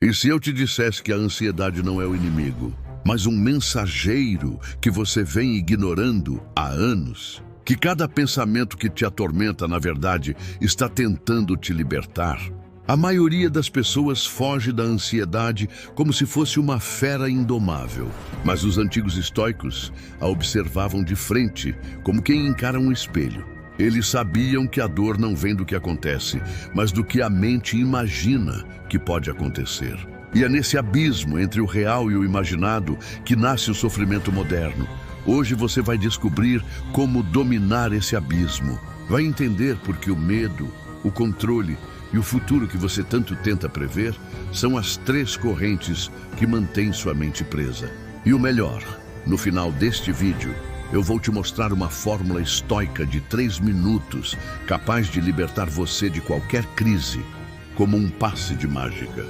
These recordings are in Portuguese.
E se eu te dissesse que a ansiedade não é o inimigo, mas um mensageiro que você vem ignorando há anos? Que cada pensamento que te atormenta, na verdade, está tentando te libertar? A maioria das pessoas foge da ansiedade como se fosse uma fera indomável. Mas os antigos estoicos a observavam de frente, como quem encara um espelho. Eles sabiam que a dor não vem do que acontece, mas do que a mente imagina que pode acontecer. E é nesse abismo entre o real e o imaginado que nasce o sofrimento moderno. Hoje você vai descobrir como dominar esse abismo. Vai entender porque o medo, o controle e o futuro que você tanto tenta prever são as três correntes que mantêm sua mente presa. E o melhor, no final deste vídeo, eu vou te mostrar uma fórmula estoica de 3 minutos capaz de libertar você de qualquer crise, como um passe de mágica.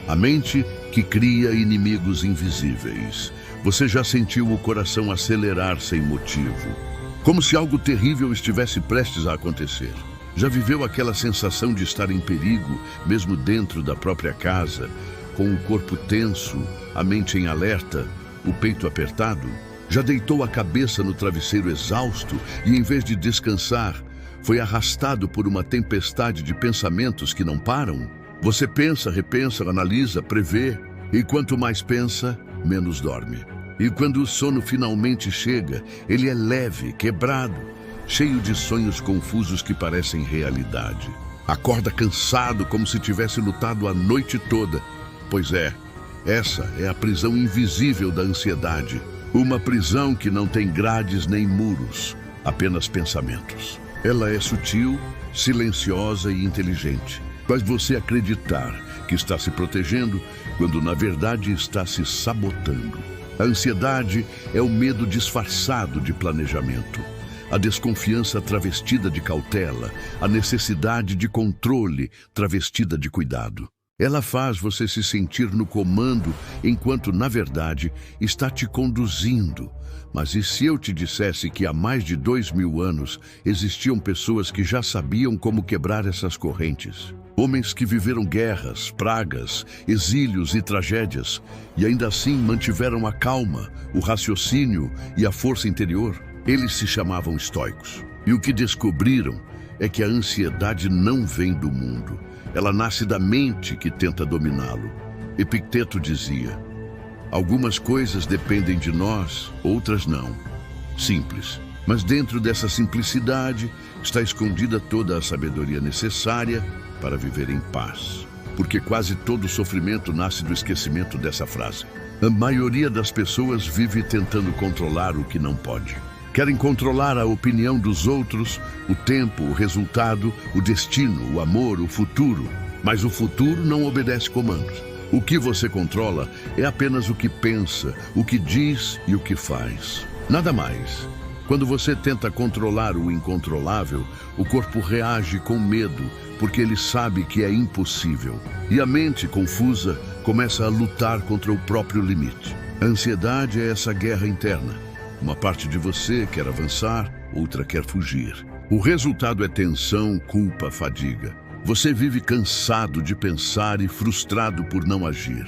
A mente que cria inimigos invisíveis. Você já sentiu o coração acelerar sem motivo, como se algo terrível estivesse prestes a acontecer? Já viveu aquela sensação de estar em perigo, mesmo dentro da própria casa, com o corpo tenso, a mente em alerta, o peito apertado? Já deitou a cabeça no travesseiro exausto e, em vez de descansar, foi arrastado por uma tempestade de pensamentos que não param? Você pensa, repensa, analisa, prevê, e quanto mais pensa, menos dorme. E quando o sono finalmente chega, ele é leve, quebrado, cheio de sonhos confusos que parecem realidade. Acorda cansado, como se tivesse lutado a noite toda. Pois é, essa é a prisão invisível da ansiedade. Uma prisão que não tem grades nem muros, apenas pensamentos. Ela é sutil, silenciosa e inteligente. Faz você acreditar que está se protegendo, quando na verdade está se sabotando. A ansiedade é o medo disfarçado de planejamento. A desconfiança travestida de cautela, a necessidade de controle travestida de cuidado. Ela faz você se sentir no comando, enquanto, na verdade, está te conduzindo. Mas e se eu te dissesse que há mais de 2000 anos existiam pessoas que já sabiam como quebrar essas correntes? Homens que viveram guerras, pragas, exílios e tragédias, e ainda assim mantiveram a calma, o raciocínio e a força interior. Eles se chamavam estoicos. E o que descobriram é que a ansiedade não vem do mundo. Ela nasce da mente que tenta dominá-lo. Epicteto dizia: algumas coisas dependem de nós, outras não. Simples. Mas dentro dessa simplicidade está escondida toda a sabedoria necessária para viver em paz. Porque quase todo sofrimento nasce do esquecimento dessa frase. A maioria das pessoas vive tentando controlar o que não pode. Querem controlar a opinião dos outros, o tempo, o resultado, o destino, o amor, o futuro. Mas o futuro não obedece comandos. O que você controla é apenas o que pensa, o que diz e o que faz. Nada mais. Quando você tenta controlar o incontrolável, o corpo reage com medo, porque ele sabe que é impossível. E a mente, confusa, começa a lutar contra o próprio limite. A ansiedade é essa guerra interna. Uma parte de você quer avançar, outra quer fugir. O resultado é tensão, culpa, fadiga. Você vive cansado de pensar e frustrado por não agir.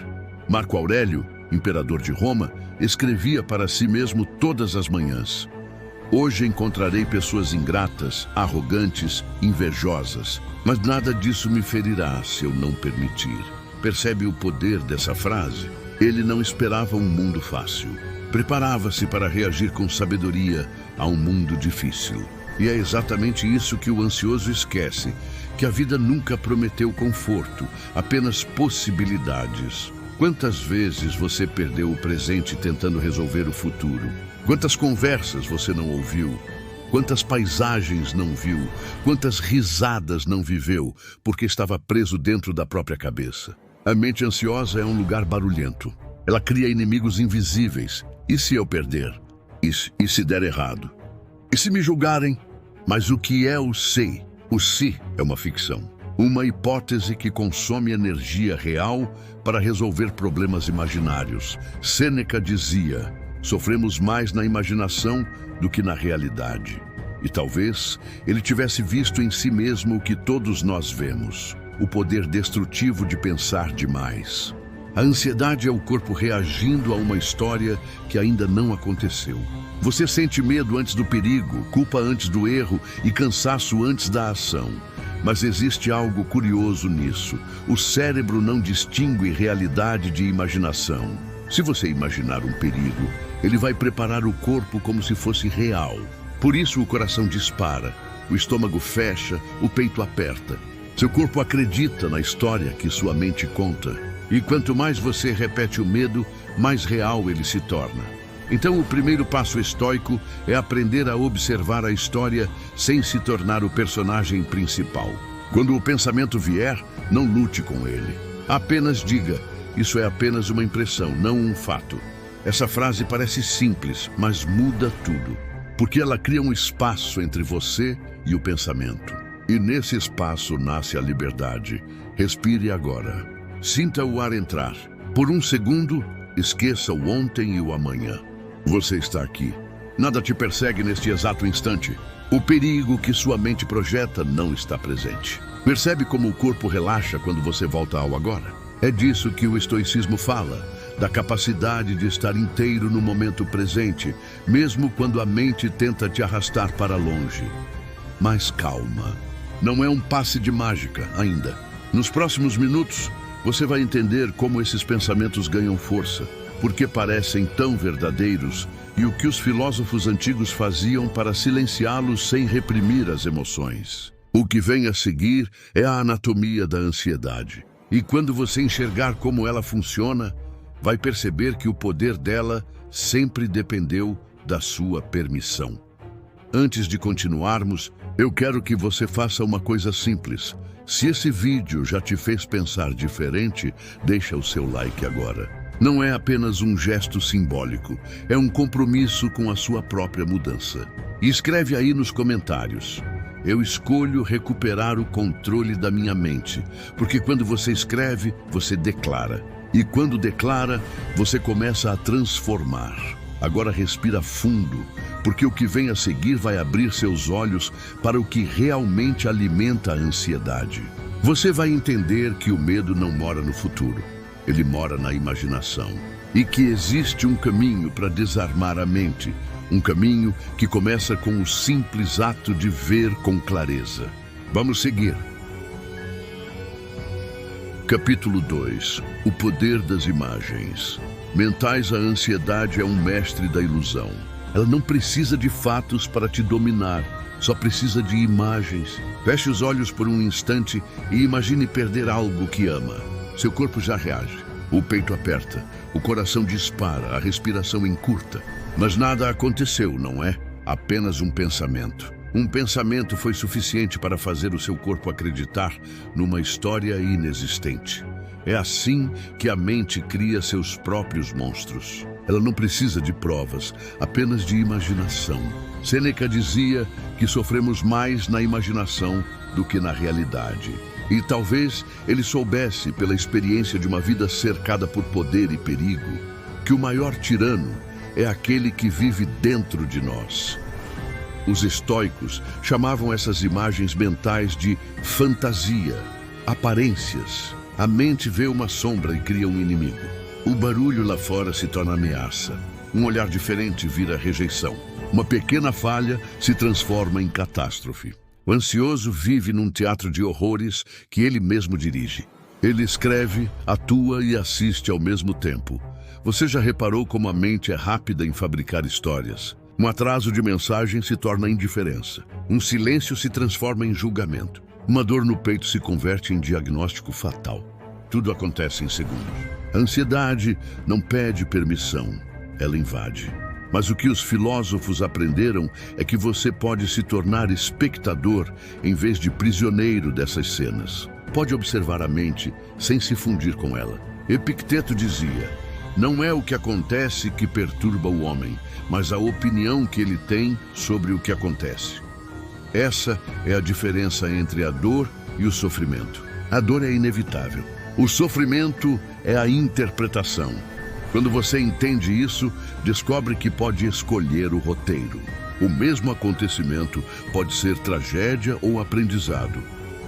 Marco Aurélio, imperador de Roma, escrevia para si mesmo todas as manhãs: hoje encontrarei pessoas ingratas, arrogantes, invejosas, mas nada disso me ferirá se eu não permitir. Percebe o poder dessa frase? Ele não esperava um mundo fácil. Preparava-se para reagir com sabedoria a um mundo difícil. E é exatamente isso que o ansioso esquece, que a vida nunca prometeu conforto, apenas possibilidades. Quantas vezes você perdeu o presente tentando resolver o futuro? Quantas conversas você não ouviu? Quantas paisagens não viu? Quantas risadas não viveu, porque estava preso dentro da própria cabeça? A mente ansiosa é um lugar barulhento. Ela cria inimigos invisíveis. E se eu perder? E se der errado? E se me julgarem? Mas o que é o sei? O se é uma ficção. Uma hipótese que consome energia real para resolver problemas imaginários. Sêneca dizia: sofremos mais na imaginação do que na realidade. E talvez ele tivesse visto em si mesmo o que todos nós vemos. o poder destrutivo de pensar demais. A ansiedade é o corpo reagindo a uma história que ainda não aconteceu. Você sente medo antes do perigo, culpa antes do erro e cansaço antes da ação. Mas existe algo curioso nisso. O cérebro não distingue realidade de imaginação. Se você imaginar um perigo, ele vai preparar o corpo como se fosse real. Por isso o coração dispara, o estômago fecha, o peito aperta. Seu corpo acredita na história que sua mente conta. E quanto mais você repete o medo, mais real ele se torna. Então o primeiro passo estoico é aprender a observar a história sem se tornar o personagem principal. Quando o pensamento vier, não lute com ele. Apenas diga: isso é apenas uma impressão, não um fato. Essa frase parece simples, mas muda tudo. Porque ela cria um espaço entre você e o pensamento. E nesse espaço nasce a liberdade. Respire agora. Sinta o ar entrar. Por um segundo, esqueça o ontem e o amanhã. Você está aqui. Nada te persegue neste exato instante. O perigo que sua mente projeta não está presente. Percebe como o corpo relaxa quando você volta ao agora? É disso que o estoicismo fala, da capacidade de estar inteiro no momento presente, mesmo quando a mente tenta te arrastar para longe. Mas calma, não é um passe de mágica ainda. Nos próximos minutos, você vai entender como esses pensamentos ganham força, porque parecem tão verdadeiros, e o que os filósofos antigos faziam para silenciá-los sem reprimir as emoções. O que vem a seguir é a anatomia da ansiedade. E quando você enxergar como ela funciona, vai perceber que o poder dela sempre dependeu da sua permissão. Antes de continuarmos, eu quero que você faça uma coisa simples. Se esse vídeo já te fez pensar diferente, deixa o seu like agora. Não é apenas um gesto simbólico, é um compromisso com a sua própria mudança. E escreve aí nos comentários: eu escolho recuperar o controle da minha mente, porque quando você escreve, você declara. E quando declara, você começa a transformar. Agora respira fundo, porque o que vem a seguir vai abrir seus olhos para o que realmente alimenta a ansiedade. Você vai entender que o medo não mora no futuro, ele mora na imaginação. E que existe um caminho para desarmar a mente, um caminho que começa com o simples ato de ver com clareza. Vamos seguir. Capítulo 2. O poder das imagens. Mentais, a ansiedade é um mestre da ilusão. Ela não precisa de fatos para te dominar, só precisa de imagens. Feche os olhos por um instante e imagine perder algo que ama. Seu corpo já reage. O peito aperta, o coração dispara, a respiração encurta. Mas nada aconteceu, não é? Apenas um pensamento. Um pensamento foi suficiente para fazer o seu corpo acreditar numa história inexistente. É assim que a mente cria seus próprios monstros. Ela não precisa de provas, apenas de imaginação. Sêneca dizia que sofremos mais na imaginação do que na realidade. E talvez ele soubesse, pela experiência de uma vida cercada por poder e perigo, que o maior tirano é aquele que vive dentro de nós. Os estoicos chamavam essas imagens mentais de fantasia, aparências. A mente vê uma sombra e cria um inimigo. O barulho lá fora se torna ameaça. Um olhar diferente vira rejeição. Uma pequena falha se transforma em catástrofe. O ansioso vive num teatro de horrores que ele mesmo dirige. Ele escreve, atua e assiste ao mesmo tempo. Você já reparou como a mente é rápida em fabricar histórias? Um atraso de mensagem se torna indiferença. Um silêncio se transforma em julgamento. Uma dor no peito se converte em diagnóstico fatal. Tudo acontece em segundos. A ansiedade não pede permissão, ela invade. Mas o que os filósofos aprenderam é que você pode se tornar espectador em vez de prisioneiro dessas cenas. Pode observar a mente sem se fundir com ela. Epicteto dizia: não é o que acontece que perturba o homem, mas a opinião que ele tem sobre o que acontece. Essa é a diferença entre a dor e o sofrimento. A dor é inevitável. O sofrimento é a interpretação. Quando você entende isso, descobre que pode escolher o roteiro. O mesmo acontecimento pode ser tragédia ou aprendizado.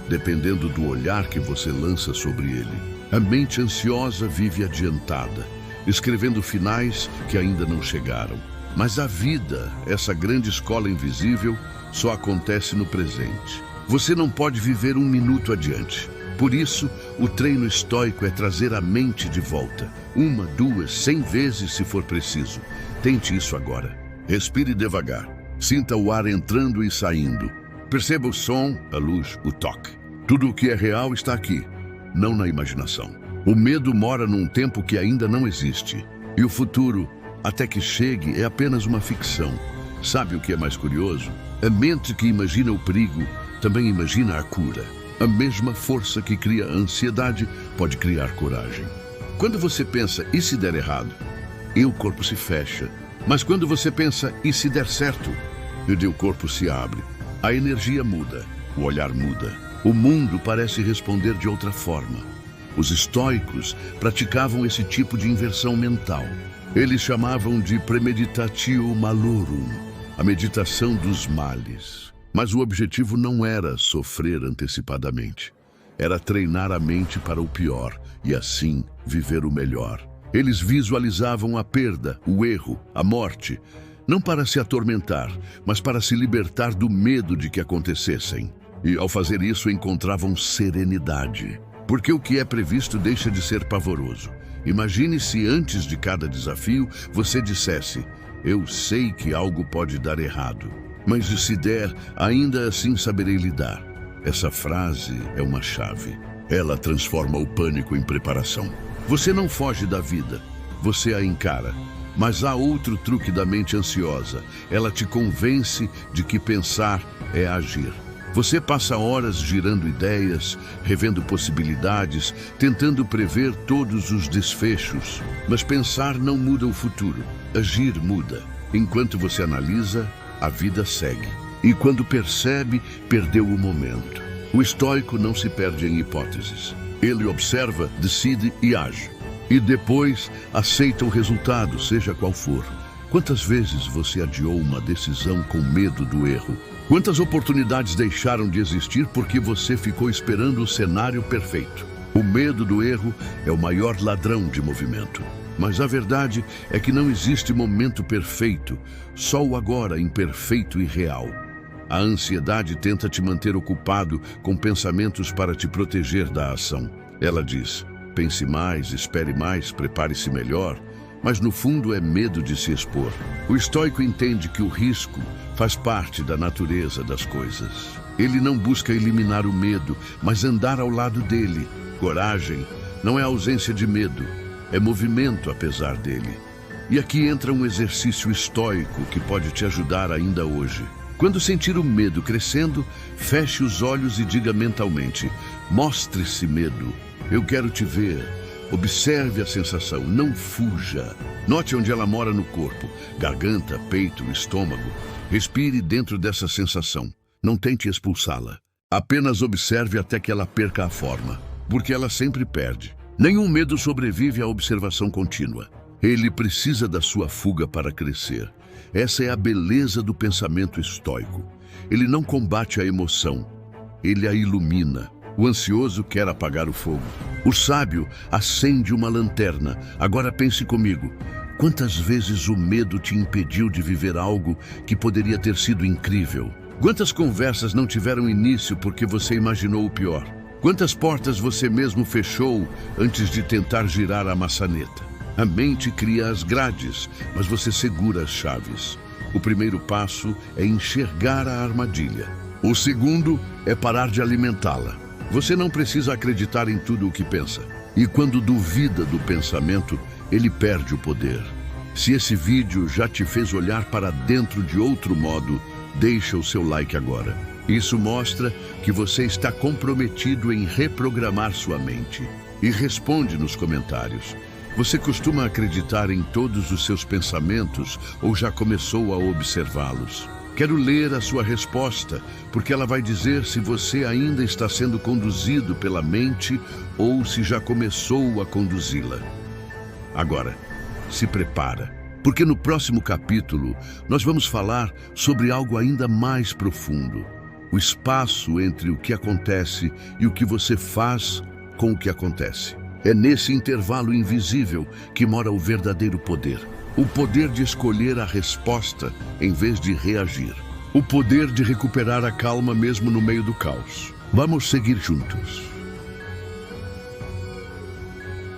dependendo do olhar que você lança sobre ele. A mente ansiosa vive adiantada, escrevendo finais que ainda não chegaram. Mas a vida, essa grande escola invisível, só acontece no presente. Você não pode viver um minuto adiante. Por isso, o treino estoico é trazer a mente de volta. 1, 2, 100 vezes se for preciso. Tente isso agora. Respire devagar. Sinta o ar entrando e saindo. Perceba o som, a luz, o toque. Tudo o que é real está aqui, não na imaginação. O medo mora num tempo que ainda não existe. E o futuro, até que chegue, é apenas uma ficção. Sabe o que é mais curioso? A mente que imagina o perigo também imagina a cura. A mesma força que cria a ansiedade pode criar coragem. Quando você pensa, e se der errado? E o corpo se fecha. Mas quando você pensa, e se der certo? E o corpo se abre. A energia muda, o olhar muda. O mundo parece responder de outra forma. Os estoicos praticavam esse tipo de inversão mental. Eles chamavam de premeditatio malorum, a meditação dos males. Mas o objetivo não era sofrer antecipadamente. Era treinar a mente para o pior e assim viver o melhor. Eles visualizavam a perda, o erro, a morte, não para se atormentar, mas para se libertar do medo de que acontecessem. E ao fazer isso encontravam serenidade. Porque o que é previsto deixa de ser pavoroso. Imagine se antes de cada desafio você dissesse: eu sei que algo pode dar errado, mas se der, ainda assim saberei lidar. Essa frase é uma chave. Ela transforma o pânico em preparação. Você não foge da vida, você a encara. Mas há outro truque da mente ansiosa. Ela te convence de que pensar é agir. Você passa horas girando ideias, revendo possibilidades, tentando prever todos os desfechos. Mas pensar não muda o futuro, agir muda. Enquanto você analisa, a vida segue. E quando percebe, perdeu o momento. O estoico não se perde em hipóteses. Ele observa, decide e age. E depois aceita o resultado, seja qual for. Quantas vezes você adiou uma decisão com medo do erro? Quantas oportunidades deixaram de existir porque você ficou esperando o cenário perfeito? O medo do erro é o maior ladrão de movimento. Mas a verdade é que não existe momento perfeito, só o agora imperfeito e real. A ansiedade tenta te manter ocupado com pensamentos para te proteger da ação. Ela diz: pense mais, espere mais, prepare-se melhor. Mas no fundo é medo de se expor. O estoico entende que o risco faz parte da natureza das coisas. Ele não busca eliminar o medo, mas andar ao lado dele. Coragem não é ausência de medo, é movimento apesar dele. E aqui entra um exercício estoico que pode te ajudar ainda hoje. Quando sentir o medo crescendo, feche os olhos e diga mentalmente: mostre-se, medo, eu quero te ver. Observe a sensação, não fuja. Note onde ela mora no corpo: garganta, peito, estômago. Respire dentro dessa sensação. Não tente expulsá-la. Apenas observe até que ela perca a forma, porque ela sempre perde. Nenhum medo sobrevive à observação contínua. Ele precisa da sua fuga para crescer. Essa é a beleza do pensamento estoico. Ele não combate a emoção, ele a ilumina. O ansioso quer apagar o fogo. O sábio acende uma lanterna. Agora pense comigo. Quantas vezes o medo te impediu de viver algo que poderia ter sido incrível? Quantas conversas não tiveram início porque você imaginou o pior? Quantas portas você mesmo fechou antes de tentar girar a maçaneta? A mente cria as grades, mas você segura as chaves. O primeiro passo é enxergar a armadilha. O segundo é parar de alimentá-la. Você não precisa acreditar em tudo o que pensa. E quando duvida do pensamento, ele perde o poder. Se esse vídeo já te fez olhar para dentro de outro modo, deixa o seu like agora. Isso mostra que você está comprometido em reprogramar sua mente. E responde nos comentários: você costuma acreditar em todos os seus pensamentos ou já começou a observá-los? Quero ler a sua resposta, porque ela vai dizer se você ainda está sendo conduzido pela mente ou se já começou a conduzi-la. Agora, se prepara, porque no próximo capítulo nós vamos falar sobre algo ainda mais profundo. o espaço entre o que acontece e o que você faz com o que acontece. É nesse intervalo invisível que mora o verdadeiro poder. O poder de escolher a resposta em vez de reagir. O poder de recuperar a calma mesmo no meio do caos. Vamos seguir juntos.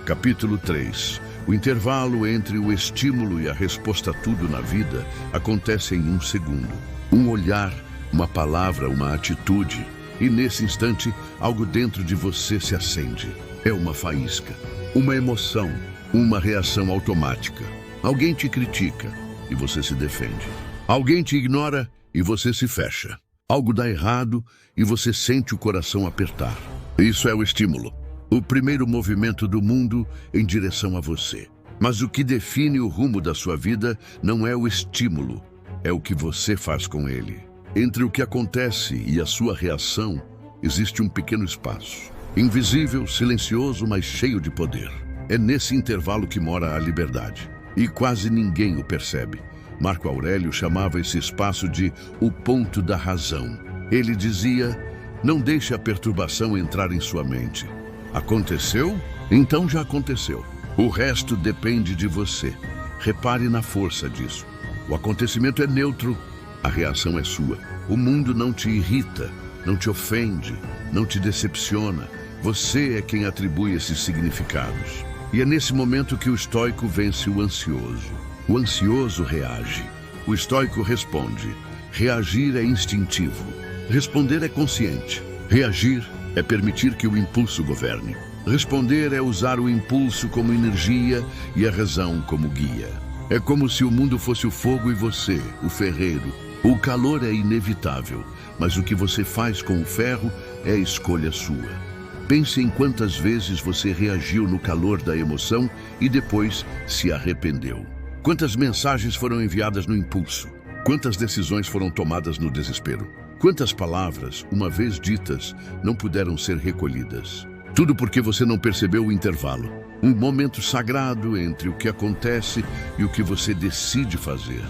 Capítulo 3. O intervalo entre o estímulo e a resposta a tudo na vida acontece em um segundo. Um olhar, uma palavra, uma atitude. E nesse instante, algo dentro de você se acende. É uma faísca, uma emoção, uma reação automática. Alguém te critica e você se defende. Alguém te ignora e você se fecha. Algo dá errado e você sente o coração apertar. Isso é o estímulo. O primeiro movimento do mundo em direção a você. Mas o que define o rumo da sua vida não é o estímulo, é o que você faz com ele. Entre o que acontece e a sua reação, existe um pequeno espaço. Invisível, silencioso, mas cheio de poder. É nesse intervalo que mora a liberdade. E quase ninguém o percebe. Marco Aurélio chamava esse espaço de o ponto da razão. Ele dizia, não deixe a perturbação entrar em sua mente. Aconteceu? Então já aconteceu. O resto depende de você. Repare na força disso. O acontecimento é neutro, a reação é sua. O mundo não te irrita, não te ofende, não te decepciona. Você é quem atribui esses significados. E é nesse momento que o estoico vence o ansioso. O ansioso reage. O estoico responde. Reagir é instintivo. Responder é consciente. Reagir é permitir que o impulso governe. Responder é usar o impulso como energia e a razão como guia. É como se o mundo fosse o fogo e você, o ferreiro. O calor é inevitável, mas o que você faz com o ferro é escolha sua. Pense em quantas vezes você reagiu no calor da emoção e depois se arrependeu. Quantas mensagens foram enviadas no impulso? Quantas decisões foram tomadas no desespero? Quantas palavras, uma vez ditas, não puderam ser recolhidas? Tudo porque você não percebeu o intervalo. Um momento sagrado entre o que acontece e o que você decide fazer.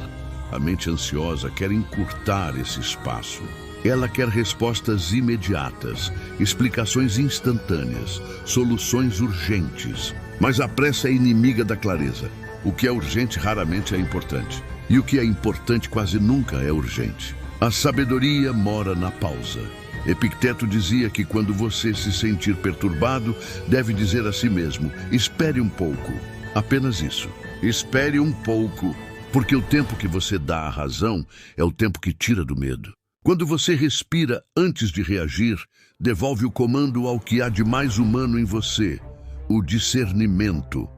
A mente ansiosa quer encurtar esse espaço. Ela quer respostas imediatas, explicações instantâneas, soluções urgentes. Mas a pressa é inimiga da clareza. O que é urgente raramente é importante. E o que é importante quase nunca é urgente. A sabedoria mora na pausa. Epicteto dizia que quando você se sentir perturbado, deve dizer a si mesmo, espere um pouco. Apenas isso. Espere um pouco, porque o tempo que você dá à razão é o tempo que tira do medo. Quando você respira antes de reagir, devolve o comando ao que há de mais humano em você, o discernimento.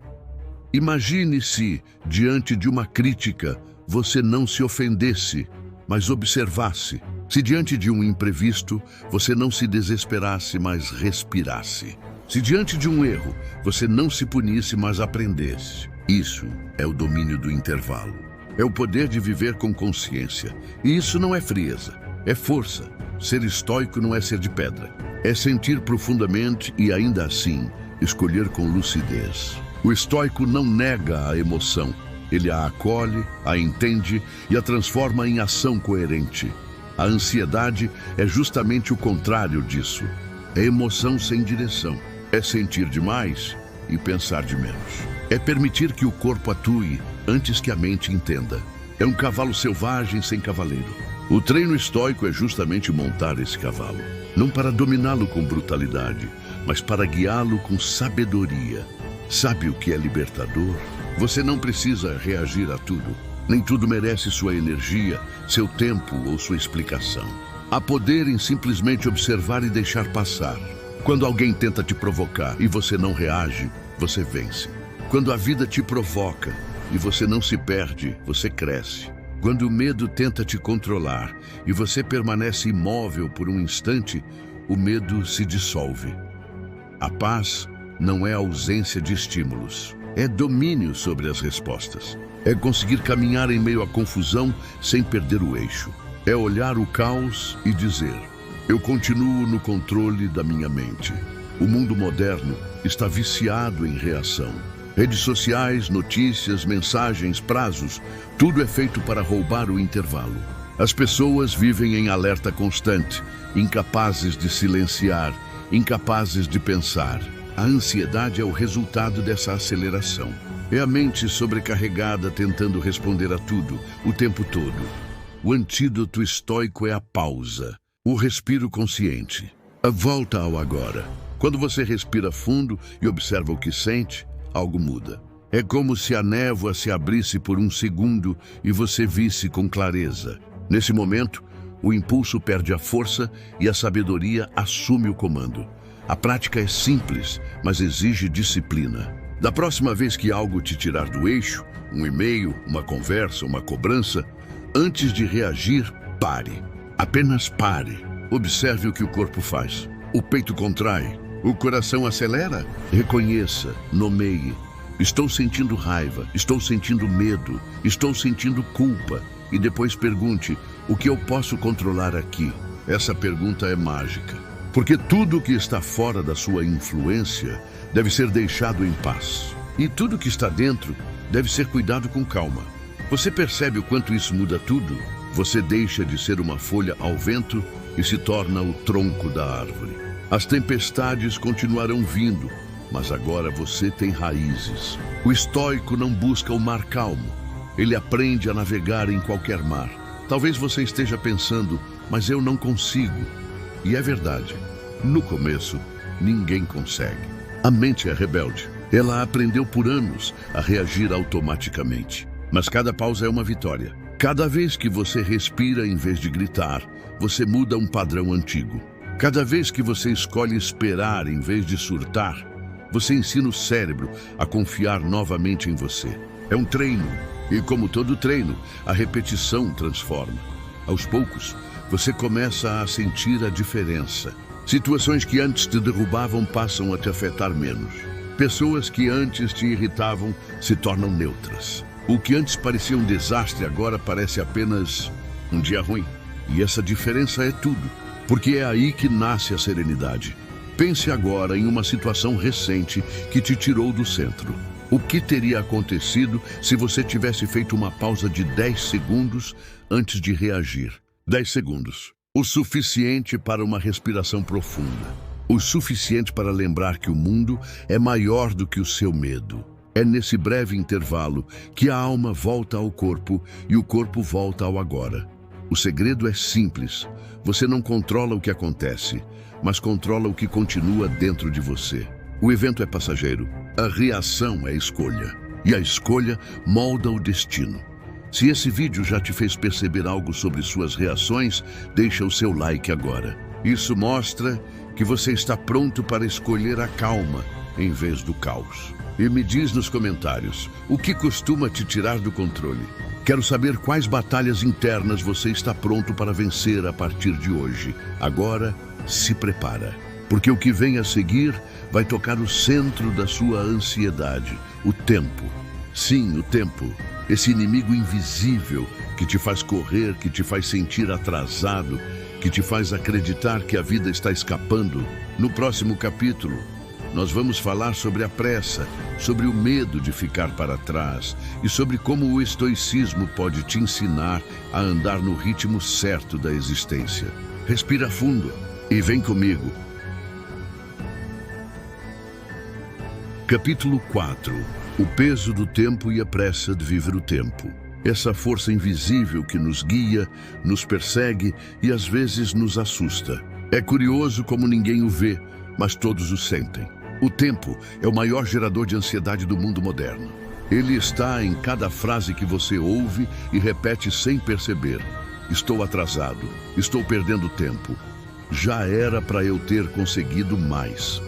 Imagine-se, diante de uma crítica, você não se ofendesse, mas observasse. Se diante de um imprevisto, você não se desesperasse, mas respirasse. Se diante de um erro, você não se punisse, mas aprendesse. Isso é o domínio do intervalo. É o poder de viver com consciência. E isso não é frieza, é força. Ser estoico não é ser de pedra. É sentir profundamente e, ainda assim, escolher com lucidez. O estoico não nega a emoção. Ele a acolhe, a entende e a transforma em ação coerente. A ansiedade é justamente o contrário disso. É emoção sem direção. É sentir demais e pensar de menos. É permitir que o corpo atue antes que a mente entenda. É um cavalo selvagem sem cavaleiro. O treino estoico é justamente montar esse cavalo. Não para dominá-lo com brutalidade, mas para guiá-lo com sabedoria. Sabe o que é libertador? Você não precisa reagir a tudo. Nem tudo merece sua energia, seu tempo ou sua explicação. Há poder em simplesmente observar e deixar passar. Quando alguém tenta te provocar e você não reage, você vence. Quando a vida te provoca e você não se perde, você cresce. Quando o medo tenta te controlar e você permanece imóvel por um instante, o medo se dissolve. A paz não é ausência de estímulos. É domínio sobre as respostas. É conseguir caminhar em meio à confusão sem perder o eixo. É olhar o caos e dizer, eu continuo no controle da minha mente. O mundo moderno está viciado em reação. Redes sociais, notícias, mensagens, prazos, tudo é feito para roubar o intervalo. As pessoas vivem em alerta constante, incapazes de silenciar, incapazes de pensar. A ansiedade é o resultado dessa aceleração. É a mente sobrecarregada tentando responder a tudo, o tempo todo. O antídoto estoico é a pausa, o respiro consciente, a volta ao agora. Quando você respira fundo e observa o que sente, algo muda. É como se a névoa se abrisse por um segundo e você visse com clareza. Nesse momento, o impulso perde a força e a sabedoria assume o comando. A prática é simples, mas exige disciplina. Da próxima vez que algo te tirar do eixo, um e-mail, uma conversa, uma cobrança, antes de reagir, pare. Apenas pare. Observe o que o corpo faz. O peito contrai, o coração acelera. Reconheça, nomeie. Estou sentindo raiva, estou sentindo medo, estou sentindo culpa. E depois pergunte, o que eu posso controlar aqui? Essa pergunta é mágica. Porque tudo que está fora da sua influência deve ser deixado em paz. E tudo que está dentro deve ser cuidado com calma. Você percebe o quanto isso muda tudo? Você deixa de ser uma folha ao vento e se torna o tronco da árvore. As tempestades continuarão vindo, mas agora você tem raízes. O estoico não busca o mar calmo. Ele aprende a navegar em qualquer mar. Talvez você esteja pensando, mas eu não consigo. E é verdade. No começo, ninguém consegue. A mente é rebelde. Ela aprendeu por anos a reagir automaticamente. Mas cada pausa é uma vitória. Cada vez que você respira em vez de gritar, você muda um padrão antigo. Cada vez que você escolhe esperar em vez de surtar, você ensina o cérebro a confiar novamente em você. É um treino. E como todo treino, a repetição transforma. Aos poucos, você começa a sentir a diferença. Situações que antes te derrubavam passam a te afetar menos. Pessoas que antes te irritavam se tornam neutras. O que antes parecia um desastre agora parece apenas um dia ruim. E essa diferença é tudo, porque é aí que nasce a serenidade. Pense agora em uma situação recente que te tirou do centro. O que teria acontecido se você tivesse feito uma pausa de 10 segundos antes de reagir? 10 segundos. O suficiente para uma respiração profunda. O suficiente para lembrar que o mundo é maior do que o seu medo. É nesse breve intervalo que a alma volta ao corpo e o corpo volta ao agora. O segredo é simples. Você não controla o que acontece, mas controla o que continua dentro de você. O evento é passageiro. A reação é escolha. E a escolha molda o destino. Se esse vídeo já te fez perceber algo sobre suas reações, deixa o seu like agora. Isso mostra que você está pronto para escolher a calma em vez do caos. E me diz nos comentários, o que costuma te tirar do controle? Quero saber quais batalhas internas você está pronto para vencer a partir de hoje. Agora, se prepara, porque o que vem a seguir vai tocar o centro da sua ansiedade, o tempo. Sim, o tempo. Esse inimigo invisível que te faz correr, que te faz sentir atrasado, que te faz acreditar que a vida está escapando. No próximo capítulo, nós vamos falar sobre a pressa, sobre o medo de ficar para trás e sobre como o estoicismo pode te ensinar a andar no ritmo certo da existência. Respira fundo e vem comigo. Capítulo 4. O peso do tempo e a pressa de viver o tempo. Essa força invisível que nos guia, nos persegue e às vezes nos assusta. É curioso como ninguém o vê, mas todos o sentem. O tempo é o maior gerador de ansiedade do mundo moderno. Ele está em cada frase que você ouve e repete sem perceber. Estou atrasado, estou perdendo tempo. Já era para eu ter conseguido mais.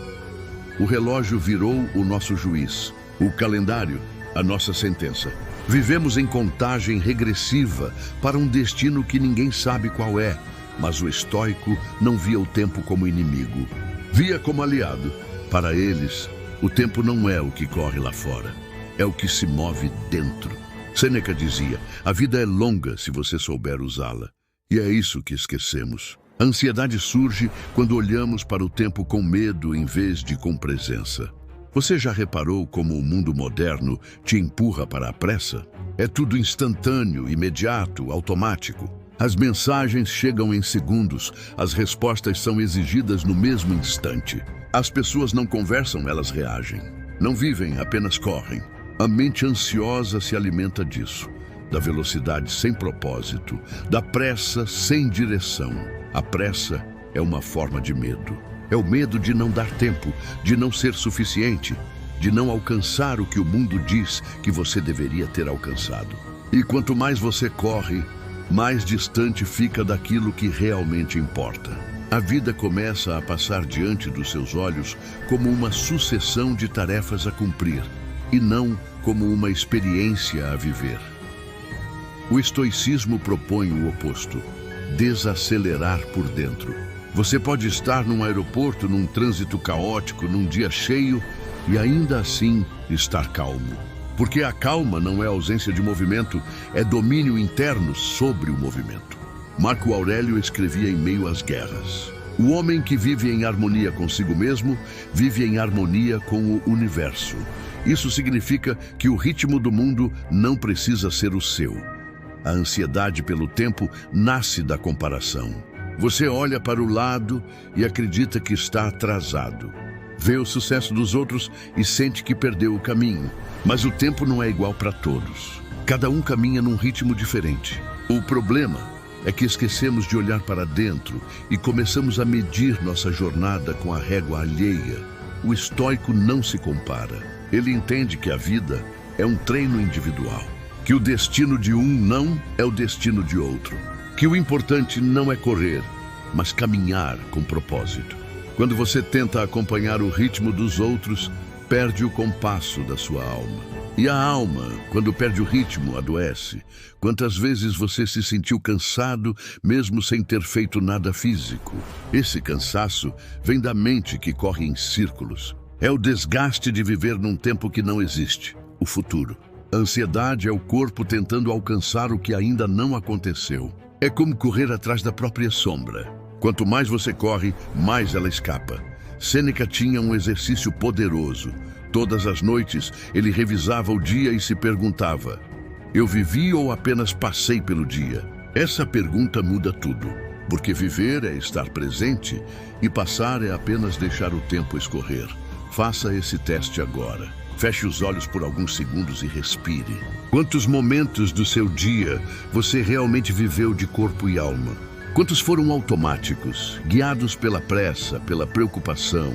O relógio virou o nosso juiz. O calendário, a nossa sentença. Vivemos em contagem regressiva para um destino que ninguém sabe qual é, mas o estoico não via o tempo como inimigo. Via como aliado. Para eles, o tempo não é o que corre lá fora, é o que se move dentro. Sêneca dizia, a vida é longa se você souber usá-la. E é isso que esquecemos. A ansiedade surge quando olhamos para o tempo com medo em vez de com presença. Você já reparou como o mundo moderno te empurra para a pressa? É tudo instantâneo, imediato, automático. As mensagens chegam em segundos, as respostas são exigidas no mesmo instante. As pessoas não conversam, elas reagem. Não vivem, apenas correm. A mente ansiosa se alimenta disso, da velocidade sem propósito, da pressa sem direção. A pressa é uma forma de medo. É o medo de não dar tempo, de não ser suficiente, de não alcançar o que o mundo diz que você deveria ter alcançado. E quanto mais você corre, mais distante fica daquilo que realmente importa. A vida começa a passar diante dos seus olhos como uma sucessão de tarefas a cumprir, e não como uma experiência a viver. O estoicismo propõe o oposto: desacelerar por dentro. Você pode estar num aeroporto, num trânsito caótico, num dia cheio, e ainda assim estar calmo. Porque a calma não é ausência de movimento, é domínio interno sobre o movimento. Marco Aurélio escrevia em meio às guerras: o homem que vive em harmonia consigo mesmo, vive em harmonia com o universo. Isso significa que o ritmo do mundo não precisa ser o seu. A ansiedade pelo tempo nasce da comparação. Você olha para o lado e acredita que está atrasado. Vê o sucesso dos outros e sente que perdeu o caminho. Mas o tempo não é igual para todos. Cada um caminha num ritmo diferente. O problema é que esquecemos de olhar para dentro e começamos a medir nossa jornada com a régua alheia. O estoico não se compara. Ele entende que a vida é um treino individual, que o destino de um não é o destino de outro, que o importante não é correr, mas caminhar com propósito. Quando você tenta acompanhar o ritmo dos outros, perde o compasso da sua alma. E a alma, quando perde o ritmo, adoece. Quantas vezes você se sentiu cansado, mesmo sem ter feito nada físico? Esse cansaço vem da mente que corre em círculos. É o desgaste de viver num tempo que não existe, o futuro. A ansiedade é o corpo tentando alcançar o que ainda não aconteceu. É como correr atrás da própria sombra. Quanto mais você corre, mais ela escapa. Sêneca tinha um exercício poderoso. Todas as noites, ele revisava o dia e se perguntava: eu vivi ou apenas passei pelo dia? Essa pergunta muda tudo, porque viver é estar presente e passar é apenas deixar o tempo escorrer. Faça esse teste agora. Feche os olhos por alguns segundos e respire. Quantos momentos do seu dia você realmente viveu de corpo e alma? Quantos foram automáticos, guiados pela pressa, pela preocupação,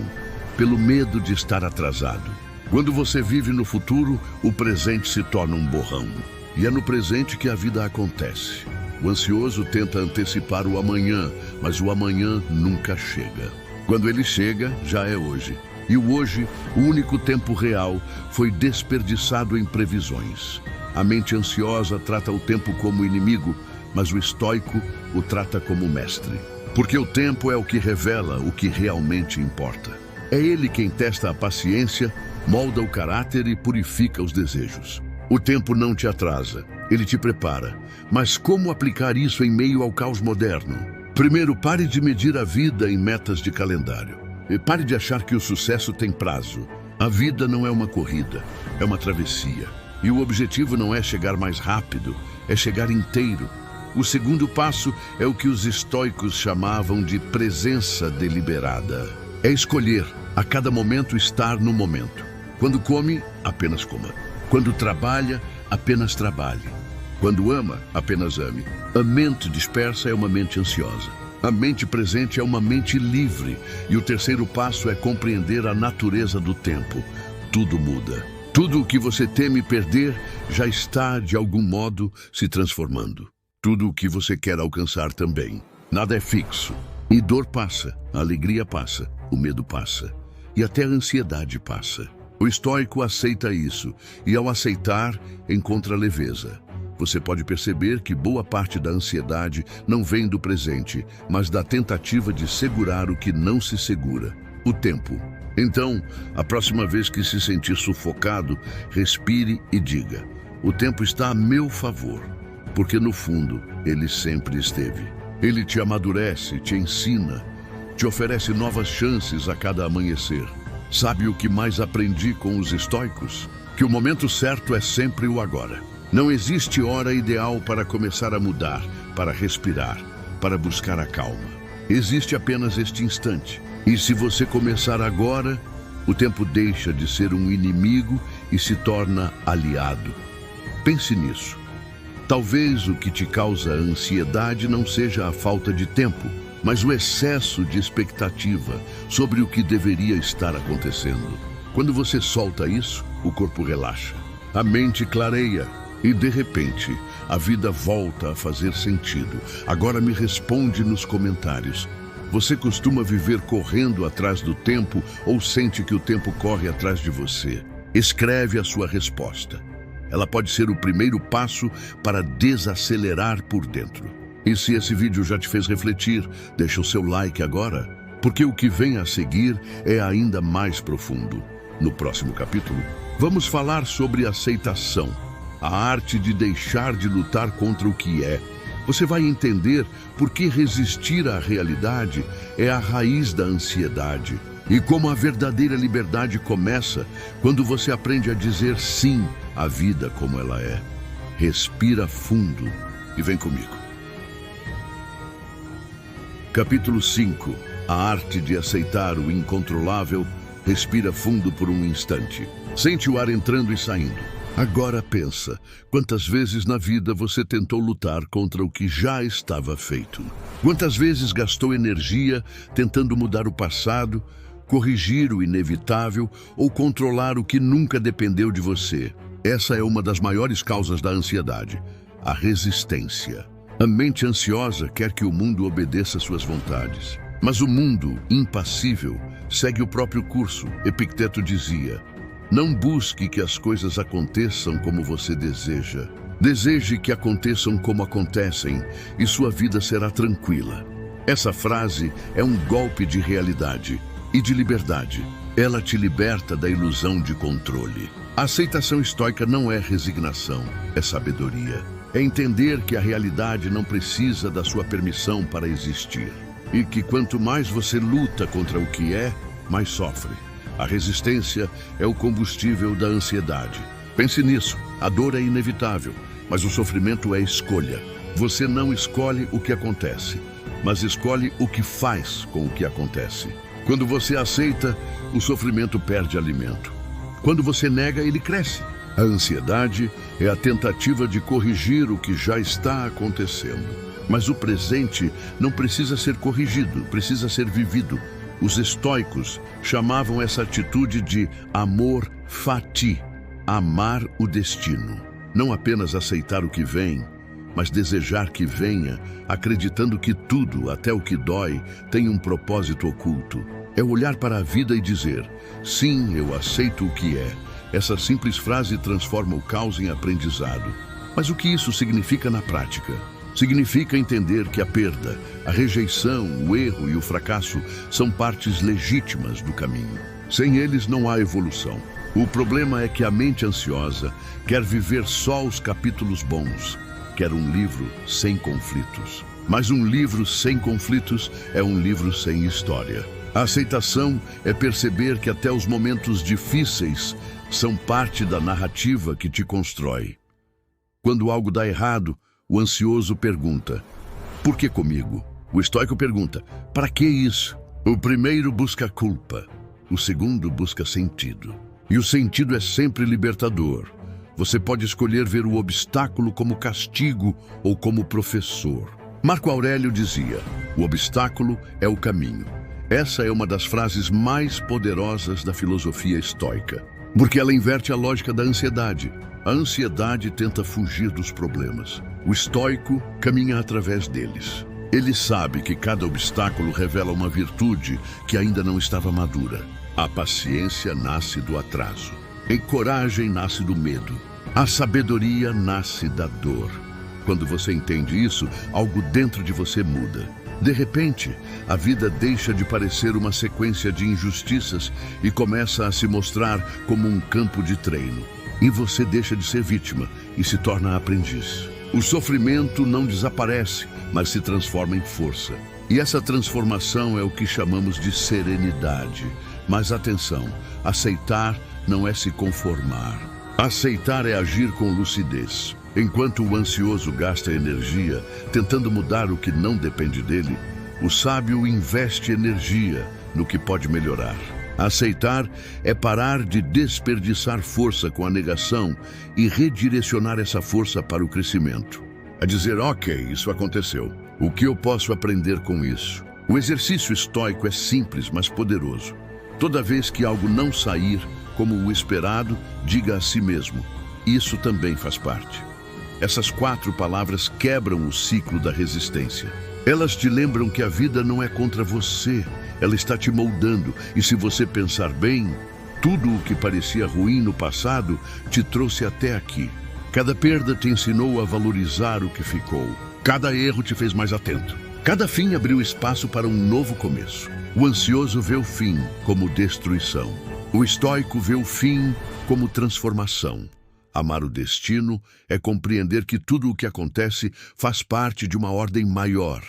pelo medo de estar atrasado? Quando você vive no futuro, o presente se torna um borrão. E é no presente que a vida acontece. O ansioso tenta antecipar o amanhã, mas o amanhã nunca chega. Quando ele chega, já é hoje. E o hoje, o único tempo real, foi desperdiçado em previsões. A mente ansiosa trata o tempo como inimigo, mas o estoico o trata como mestre. Porque o tempo é o que revela o que realmente importa. É ele quem testa a paciência, molda o caráter e purifica os desejos. O tempo não te atrasa, ele te prepara. Mas como aplicar isso em meio ao caos moderno? Primeiro, pare de medir a vida em metas de calendário. E pare de achar que o sucesso tem prazo. A vida não é uma corrida, é uma travessia. E o objetivo não é chegar mais rápido, é chegar inteiro. O segundo passo é o que os estoicos chamavam de presença deliberada. É escolher, a cada momento, estar no momento. Quando come, apenas coma. Quando trabalha, apenas trabalhe. Quando ama, apenas ame. A mente dispersa é uma mente ansiosa. A mente presente é uma mente livre. E o terceiro passo é compreender a natureza do tempo. Tudo muda. Tudo o que você teme perder já está, de algum modo, se transformando. Tudo o que você quer alcançar também. Nada é fixo. E dor passa, a alegria passa, o medo passa. E até a ansiedade passa. O estoico aceita isso. E ao aceitar, encontra leveza. Você pode perceber que boa parte da ansiedade não vem do presente, mas da tentativa de segurar o que não se segura. O tempo. Então, a próxima vez que se sentir sufocado, respire e diga: o tempo está a meu favor. Porque no fundo, ele sempre esteve. Ele te amadurece, te ensina, te oferece novas chances a cada amanhecer. Sabe o que mais aprendi com os estoicos? Que o momento certo é sempre o agora. Não existe hora ideal para começar a mudar, para respirar, para buscar a calma. Existe apenas este instante. E se você começar agora, o tempo deixa de ser um inimigo e se torna aliado. Pense nisso. Talvez o que te causa ansiedade não seja a falta de tempo, mas o excesso de expectativa sobre o que deveria estar acontecendo. Quando você solta isso, o corpo relaxa, a mente clareia e, de repente, a vida volta a fazer sentido. Agora me responde nos comentários. Você costuma viver correndo atrás do tempo ou sente que o tempo corre atrás de você? Escreve a sua resposta. Ela pode ser o primeiro passo para desacelerar por dentro. E se esse vídeo já te fez refletir, deixa o seu like agora, porque o que vem a seguir é ainda mais profundo. No próximo capítulo, vamos falar sobre aceitação, a arte de deixar de lutar contra o que é. Você vai entender por que resistir à realidade é a raiz da ansiedade e como a verdadeira liberdade começa quando você aprende a dizer sim à vida como ela é. Respira fundo e vem comigo. Capítulo 5. A arte de aceitar o incontrolável. Respira fundo por um instante. Sente o ar entrando e saindo. Agora pensa, quantas vezes na vida você tentou lutar contra o que já estava feito? Quantas vezes gastou energia tentando mudar o passado, corrigir o inevitável ou controlar o que nunca dependeu de você? Essa é uma das maiores causas da ansiedade, a resistência. A mente ansiosa quer que o mundo obedeça suas vontades. Mas o mundo, impassível, segue o próprio curso. Epicteto dizia: não busque que as coisas aconteçam como você deseja. Deseje que aconteçam como acontecem e sua vida será tranquila. Essa frase é um golpe de realidade e de liberdade. Ela te liberta da ilusão de controle. A aceitação estoica não é resignação, é sabedoria. É entender que a realidade não precisa da sua permissão para existir. E que quanto mais você luta contra o que é, mais sofre. A resistência é o combustível da ansiedade. Pense nisso, a dor é inevitável, mas o sofrimento é escolha. Você não escolhe o que acontece, mas escolhe o que faz com o que acontece. Quando você aceita, o sofrimento perde alimento. Quando você nega, ele cresce. A ansiedade é a tentativa de corrigir o que já está acontecendo. Mas o presente não precisa ser corrigido, precisa ser vivido. Os estoicos chamavam essa atitude de amor fati, amar o destino. Não apenas aceitar o que vem, mas desejar que venha, acreditando que tudo, até o que dói, tem um propósito oculto. É olhar para a vida e dizer: sim, eu aceito o que é. Essa simples frase transforma o caos em aprendizado. Mas o que isso significa na prática? Significa entender que a perda, a rejeição, o erro e o fracasso são partes legítimas do caminho. Sem eles não há evolução. O problema é que a mente ansiosa quer viver só os capítulos bons, quer um livro sem conflitos. Mas um livro sem conflitos é um livro sem história. A aceitação é perceber que até os momentos difíceis são parte da narrativa que te constrói. Quando algo dá errado, o ansioso pergunta: por que comigo? O estoico pergunta: para que isso? O primeiro busca culpa, o segundo busca sentido. E o sentido é sempre libertador. Você pode escolher ver o obstáculo como castigo ou como professor. Marco Aurélio dizia: o obstáculo é o caminho. Essa é uma das frases mais poderosas da filosofia estoica, porque ela inverte a lógica da ansiedade. A ansiedade tenta fugir dos problemas. O estoico caminha através deles. Ele sabe que cada obstáculo revela uma virtude que ainda não estava madura. A paciência nasce do atraso. A coragem nasce do medo. A sabedoria nasce da dor. Quando você entende isso, algo dentro de você muda. De repente, a vida deixa de parecer uma sequência de injustiças e começa a se mostrar como um campo de treino. E você deixa de ser vítima e se torna aprendiz. O sofrimento não desaparece, mas se transforma em força. E essa transformação é o que chamamos de serenidade. Mas atenção, aceitar não é se conformar. Aceitar é agir com lucidez. Enquanto o ansioso gasta energia tentando mudar o que não depende dele, o sábio investe energia no que pode melhorar. Aceitar é parar de desperdiçar força com a negação e redirecionar essa força para o crescimento. É dizer, ok, isso aconteceu. O que eu posso aprender com isso? O exercício estoico é simples, mas poderoso. Toda vez que algo não sair como o esperado, diga a si mesmo, isso também faz parte. Essas 4 palavras quebram o ciclo da resistência. Elas te lembram que a vida não é contra você, ela está te moldando, e se você pensar bem, tudo o que parecia ruim no passado te trouxe até aqui. Cada perda te ensinou a valorizar o que ficou. Cada erro te fez mais atento. Cada fim abriu espaço para um novo começo. O ansioso vê o fim como destruição. O estoico vê o fim como transformação. Amar o destino é compreender que tudo o que acontece faz parte de uma ordem maior,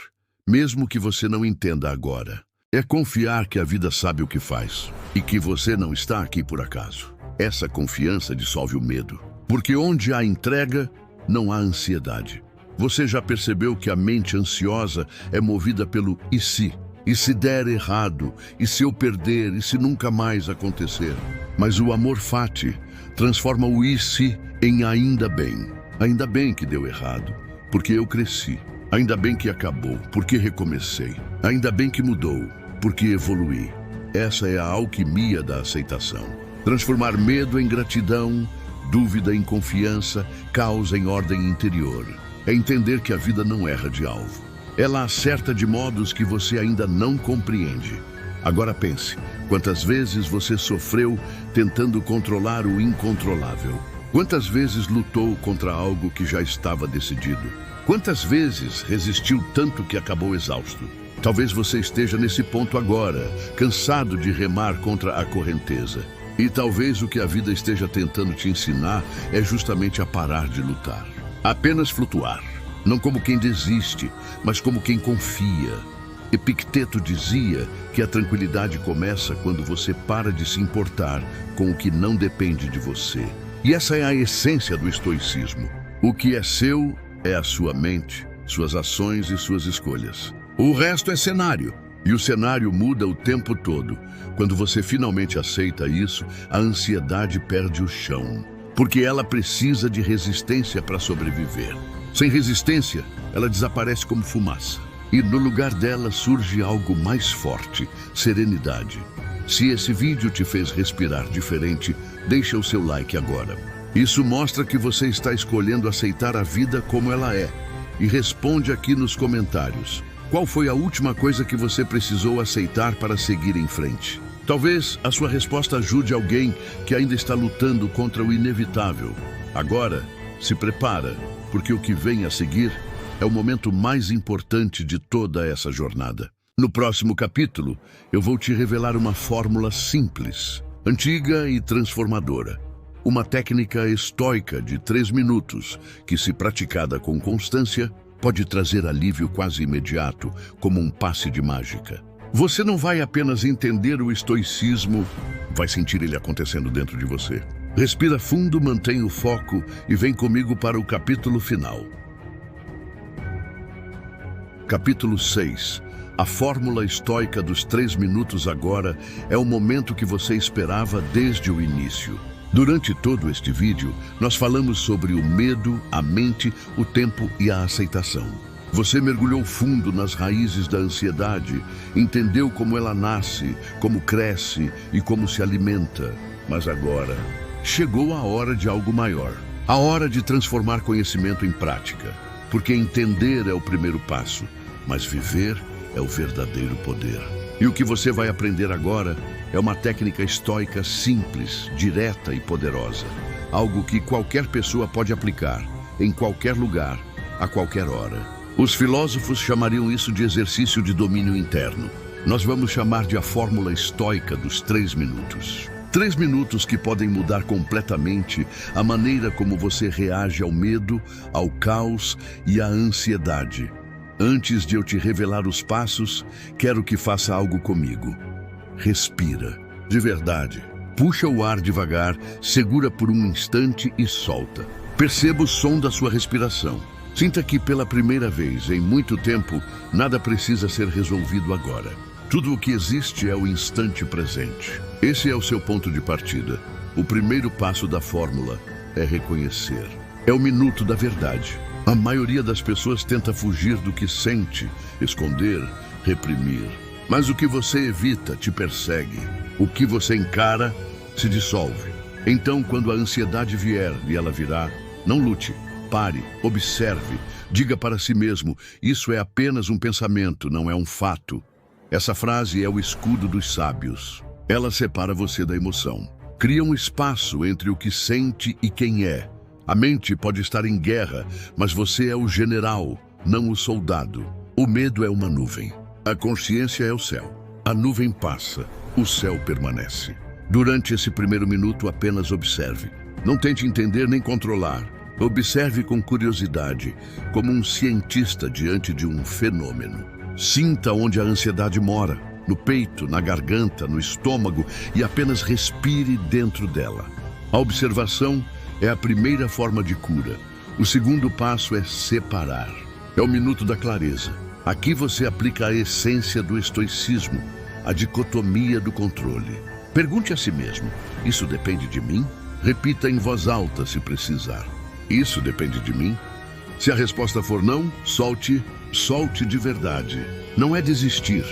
mesmo que você não entenda agora. É confiar que a vida sabe o que faz e que você não está aqui por acaso. Essa confiança dissolve o medo, porque onde há entrega, não há ansiedade. Você já percebeu que a mente ansiosa é movida pelo e se? E se der errado? E se eu perder? E se nunca mais acontecer? Mas o amor fati transforma o e se em ainda bem. Ainda bem que deu errado, porque eu cresci. Ainda bem que acabou, porque recomecei. Ainda bem que mudou, porque evoluí. Essa é a alquimia da aceitação. Transformar medo em gratidão, dúvida em confiança, caos em ordem interior. É entender que a vida não erra de alvo. Ela acerta de modos que você ainda não compreende. Agora pense, quantas vezes você sofreu tentando controlar o incontrolável? Quantas vezes lutou contra algo que já estava decidido? Quantas vezes resistiu tanto que acabou exausto? Talvez você esteja nesse ponto agora, cansado de remar contra a correnteza. E talvez o que a vida esteja tentando te ensinar é justamente a parar de lutar. Apenas flutuar. Não como quem desiste, mas como quem confia. Epicteto dizia que a tranquilidade começa quando você para de se importar com o que não depende de você. E essa é a essência do estoicismo. O que é seu é a sua mente, suas ações e suas escolhas. O resto é cenário. E o cenário muda o tempo todo. Quando você finalmente aceita isso, a ansiedade perde o chão. Porque ela precisa de resistência para sobreviver. Sem resistência, ela desaparece como fumaça. E no lugar dela surge algo mais forte, serenidade. Se esse vídeo te fez respirar diferente, deixa o seu like agora. Isso mostra que você está escolhendo aceitar a vida como ela é. E responde aqui nos comentários. Qual foi a última coisa que você precisou aceitar para seguir em frente? Talvez a sua resposta ajude alguém que ainda está lutando contra o inevitável. Agora, se prepara, porque o que vem a seguir é o momento mais importante de toda essa jornada. No próximo capítulo, eu vou te revelar uma fórmula simples, antiga e transformadora. Uma técnica estoica de 3 minutos, que, se praticada com constância, pode trazer alívio quase imediato, como um passe de mágica. Você não vai apenas entender o estoicismo, vai sentir ele acontecendo dentro de você. Respira fundo, mantenha o foco e vem comigo para o capítulo final. Capítulo 6. A fórmula estoica dos 3 minutos agora é o momento que você esperava desde o início. Durante todo este vídeo, nós falamos sobre o medo, a mente, o tempo e a aceitação. Você mergulhou fundo nas raízes da ansiedade, entendeu como ela nasce, como cresce e como se alimenta. Mas agora, chegou a hora de algo maior. A hora de transformar conhecimento em prática. Porque entender é o primeiro passo, mas viver é o verdadeiro poder. E o que você vai aprender agora é uma técnica estoica simples, direta e poderosa. Algo que qualquer pessoa pode aplicar, em qualquer lugar, a qualquer hora. Os filósofos chamariam isso de exercício de domínio interno. Nós vamos chamar de a fórmula estoica dos 3 minutos. 3 minutos que podem mudar completamente a maneira como você reage ao medo, ao caos e à ansiedade. Antes de eu te revelar os passos, quero que faça algo comigo. Respira, de verdade. Puxa o ar devagar, segura por um instante e solta. Perceba o som da sua respiração. Sinta que pela primeira vez em muito tempo, nada precisa ser resolvido agora. Tudo o que existe é o instante presente. Esse é o seu ponto de partida. O primeiro passo da fórmula é reconhecer. É o minuto da verdade. A maioria das pessoas tenta fugir do que sente, esconder, reprimir. Mas o que você evita te persegue. O que você encara se dissolve. Então, quando a ansiedade vier, e ela virá, não lute, pare, observe, diga para si mesmo, isso é apenas um pensamento, não é um fato. Essa frase é o escudo dos sábios. Ela separa você da emoção. Cria um espaço entre o que sente e quem é. A mente pode estar em guerra, mas você é o general, não o soldado. O medo é uma nuvem. A consciência é o céu. A nuvem passa, o céu permanece. Durante esse primeiro minuto, apenas observe. Não tente entender nem controlar. Observe com curiosidade, como um cientista diante de um fenômeno. Sinta onde a ansiedade mora, no peito, na garganta, no estômago, e apenas respire dentro dela. A observação é a primeira forma de cura. O segundo passo é separar. É o minuto da clareza. Aqui você aplica a essência do estoicismo, a dicotomia do controle. Pergunte a si mesmo, isso depende de mim? Repita em voz alta se precisar. Isso depende de mim? Se a resposta for não, solte de verdade. Não é desistir,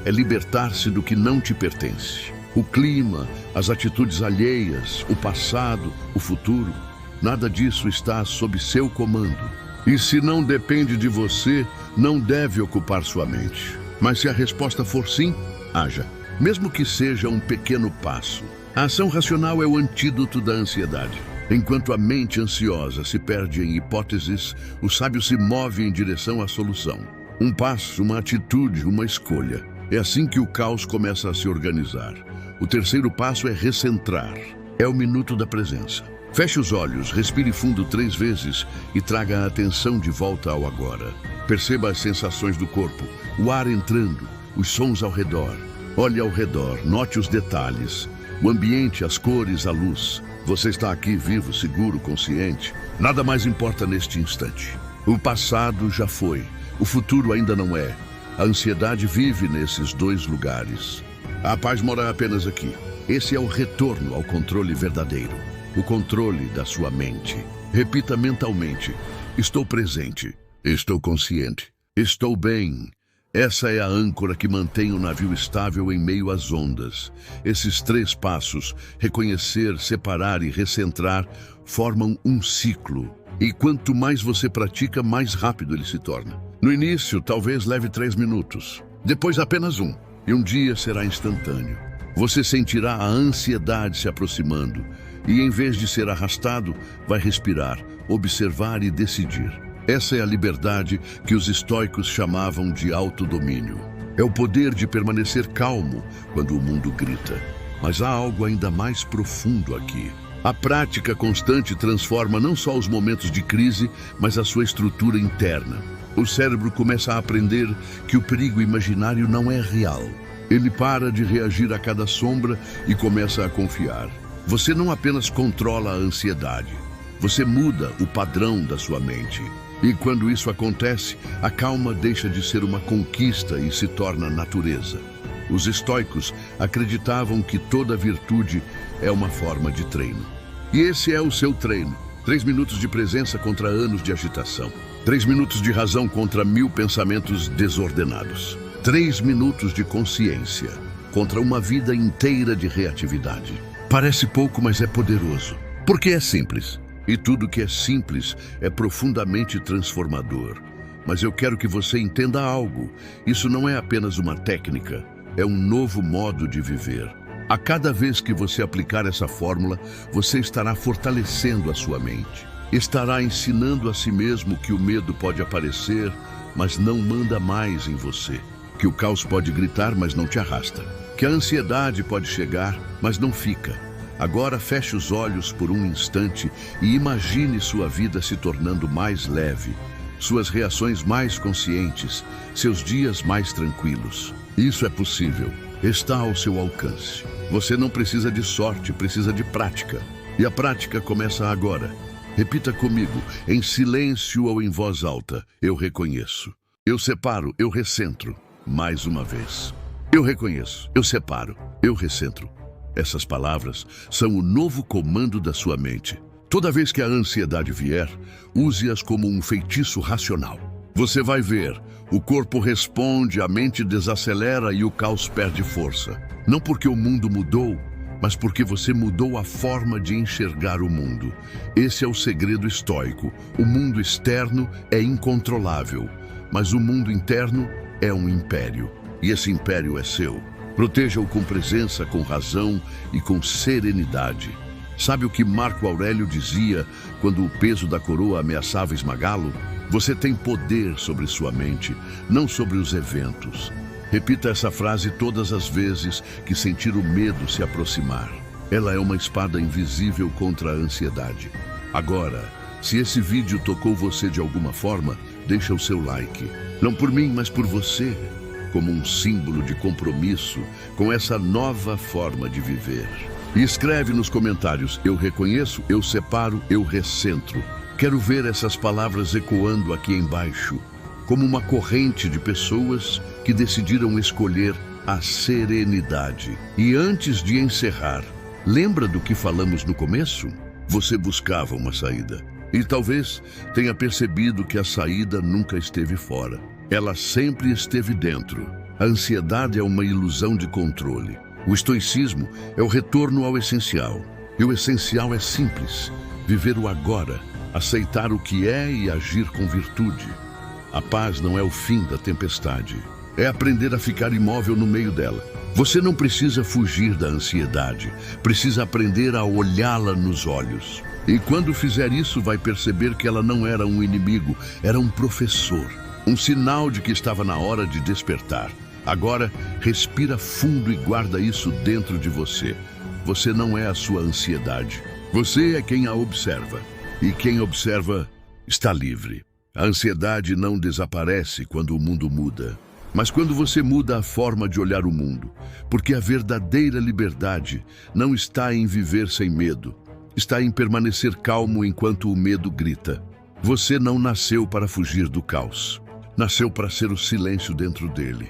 é libertar-se do que não te pertence. O clima, as atitudes alheias, o passado, o futuro, nada disso está sob seu comando. E se não depende de você, não deve ocupar sua mente. Mas se a resposta for sim, haja, mesmo que seja um pequeno passo. A ação racional é o antídoto da ansiedade. Enquanto a mente ansiosa se perde em hipóteses, o sábio se move em direção à solução. Um passo, uma atitude, uma escolha. É assim que o caos começa a se organizar. O terceiro passo é recentrar. É o minuto da presença. Feche os olhos, respire fundo 3 vezes e traga a atenção de volta ao agora. Perceba as sensações do corpo, o ar entrando, os sons ao redor. Olhe ao redor, note os detalhes, o ambiente, as cores, a luz. Você está aqui vivo, seguro, consciente. Nada mais importa neste instante. O passado já foi, o futuro ainda não é. A ansiedade vive nesses 2 lugares. A paz mora apenas aqui. Esse é o retorno ao controle verdadeiro. O controle da sua mente. Repita mentalmente: estou presente, estou consciente, estou bem. Essa é a âncora que mantém o navio estável em meio às ondas. Esses 3 passos, reconhecer, separar e recentrar, formam um ciclo. E quanto mais você pratica, mais rápido ele se torna. No início, talvez leve 3 minutos. Depois apenas 1. E um dia será instantâneo. Você sentirá a ansiedade se aproximando. E em vez de ser arrastado, vai respirar, observar e decidir. Essa é a liberdade que os estoicos chamavam de autodomínio. É o poder de permanecer calmo quando o mundo grita. Mas há algo ainda mais profundo aqui. A prática constante transforma não só os momentos de crise, mas a sua estrutura interna. O cérebro começa a aprender que o perigo imaginário não é real. Ele para de reagir a cada sombra e começa a confiar. Você não apenas controla a ansiedade, você muda o padrão da sua mente. E quando isso acontece, a calma deixa de ser uma conquista e se torna natureza. Os estoicos acreditavam que toda virtude é uma forma de treino. E esse é o seu treino. 3 minutos de presença contra anos de agitação. 3 minutos de razão contra 1000 pensamentos desordenados. 3 minutos de consciência contra uma vida inteira de reatividade. Parece pouco, mas é poderoso. Porque é simples. E tudo que é simples é profundamente transformador. Mas eu quero que você entenda algo. Isso não é apenas uma técnica, é um novo modo de viver. A cada vez que você aplicar essa fórmula, você estará fortalecendo a sua mente. Estará ensinando a si mesmo que o medo pode aparecer, mas não manda mais em você. Que o caos pode gritar, mas não te arrasta. Que a ansiedade pode chegar, mas não fica. Agora feche os olhos por um instante e imagine sua vida se tornando mais leve, suas reações mais conscientes, seus dias mais tranquilos. Isso é possível, está ao seu alcance. Você não precisa de sorte, precisa de prática. E a prática começa agora. Repita comigo, em silêncio ou em voz alta: eu reconheço. Eu separo, eu recentro. Mais uma vez. Eu reconheço, eu separo, eu recentro. Essas palavras são o novo comando da sua mente. Toda vez que a ansiedade vier, use-as como um feitiço racional. Você vai ver, o corpo responde, a mente desacelera e o caos perde força. Não porque o mundo mudou, mas porque você mudou a forma de enxergar o mundo. Esse é o segredo estoico. O mundo externo é incontrolável, mas o mundo interno é um império. E esse império é seu. Proteja-o com presença, com razão e com serenidade. Sabe o que Marco Aurélio dizia quando o peso da coroa ameaçava esmagá-lo? Você tem poder sobre sua mente, não sobre os eventos. Repita essa frase todas as vezes que sentir o medo se aproximar. Ela é uma espada invisível contra a ansiedade. Agora, se esse vídeo tocou você de alguma forma, deixa o seu like. Não por mim, mas por você, como um símbolo de compromisso com essa nova forma de viver. E escreve nos comentários: eu reconheço, eu separo, eu recentro. Quero ver essas palavras ecoando aqui embaixo, como uma corrente de pessoas que decidiram escolher a serenidade. E antes de encerrar, lembra do que falamos no começo? Você buscava uma saída. E talvez tenha percebido que a saída nunca esteve fora. Ela sempre esteve dentro. A ansiedade é uma ilusão de controle. O estoicismo é o retorno ao essencial. E o essencial é simples: viver o agora, aceitar o que é e agir com virtude. A paz não é o fim da tempestade. É aprender a ficar imóvel no meio dela. Você não precisa fugir da ansiedade. Precisa aprender a olhá-la nos olhos. E quando fizer isso, vai perceber que ela não era um inimigo, era um professor. Um sinal de que estava na hora de despertar. Agora, respira fundo e guarda isso dentro de você. Você não é a sua ansiedade. Você é quem a observa. E quem observa está livre. A ansiedade não desaparece quando o mundo muda, mas quando você muda a forma de olhar o mundo. Porque a verdadeira liberdade não está em viver sem medo. Está em permanecer calmo enquanto o medo grita. Você não nasceu para fugir do caos. Nasceu para ser o silêncio dentro dele.